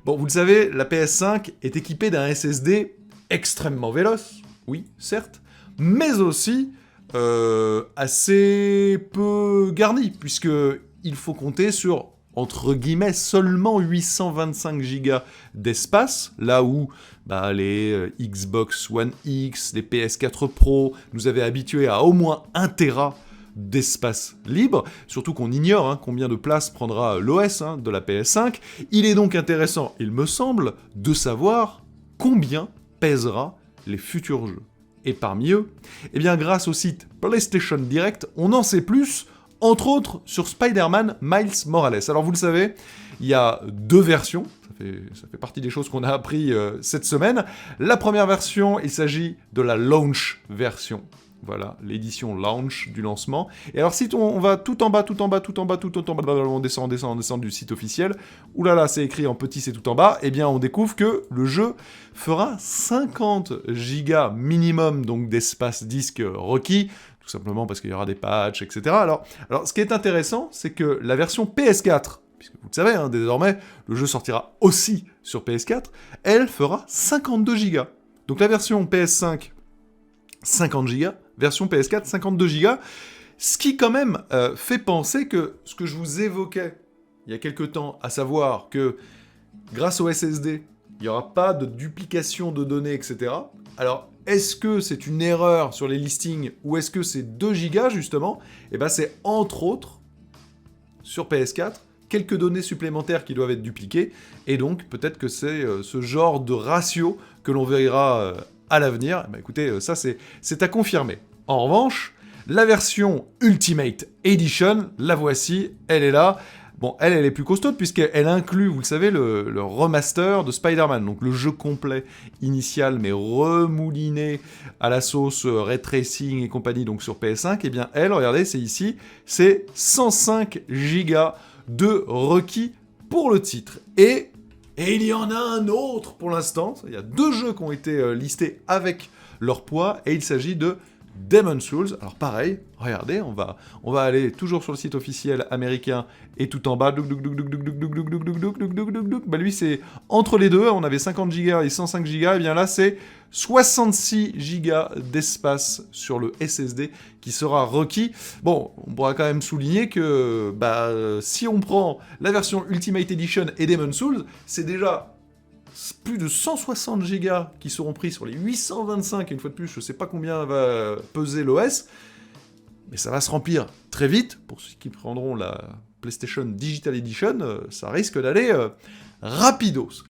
Bon, vous le savez, la PS5 est équipée d'un SSD extrêmement véloce, oui, certes, mais aussi assez peu garni, puisqu'il faut compter sur, entre guillemets, seulement 825 Go d'espace, là où les Xbox One X, les PS4 Pro nous avaient habitués à au moins 1 Tera d'espace libre, surtout qu'on ignore combien de place prendra l'OS de la PS5. Il est donc intéressant, il me semble, de savoir combien pèsera les futurs jeux. Et parmi eux, eh bien grâce au site PlayStation Direct, on en sait plus, entre autres sur Spider-Man Miles Morales. Alors vous le savez, il y a 2 versions, ça fait partie des choses qu'on a appris cette semaine. La première version, il s'agit de la launch version. Voilà, l'édition launch du lancement. Et alors si on va tout en bas, on descend du site officiel, oulala, c'est écrit en petit, c'est tout en bas, eh bien on découvre que le jeu fera 50 gigas minimum donc d'espace disque requis, tout simplement parce qu'il y aura des patchs, etc. Alors ce qui est intéressant, c'est que la version PS4, puisque vous le savez, désormais, le jeu sortira aussi sur PS4, elle fera 52 gigas. Donc la version PS5, 50 gigas, version PS4, 52 gigas, ce qui quand même fait penser que ce que je vous évoquais il y a quelques temps, à savoir que grâce au SSD, il n'y aura pas de duplication de données, etc. Alors, est-ce que c'est une erreur sur les listings, ou est-ce que c'est 2 gigas, justement? Eh bien, c'est entre autres, sur PS4, quelques données supplémentaires qui doivent être dupliquées, et donc peut-être que c'est ce genre de ratio que l'on verra à l'avenir. Eh bien, écoutez, ça c'est à confirmer. En revanche, la version Ultimate Edition, la voici, elle est là. Bon, elle est plus costaude puisqu'elle inclut, vous le savez, le remaster de Spider-Man, donc le jeu complet initial mais remouliné à la sauce ray tracing et compagnie, donc sur PS5. Eh bien, elle, regardez, c'est ici, c'est 105 gigas de requis pour le titre. Et il y en a un autre pour l'instant, il y a 2 jeux qui ont été listés avec leur poids, et il s'agit de Demon's Souls. Alors pareil, regardez, on va aller toujours sur le site officiel américain, et tout en bas, lui c'est entre les deux, on avait 50 Go et 105 Go, et bien là c'est 66 Go d'espace sur le SSD qui sera requis. Bon, on pourra quand même souligner que si on prend la version Ultimate Edition et Demon's Souls, c'est déjà plus de 160 gigas qui seront pris sur les 825, et une fois de plus, je sais pas combien va peser l'OS, mais ça va se remplir très vite. Pour ceux qui prendront la PlayStation Digital Edition, ça risque d'aller rapidos.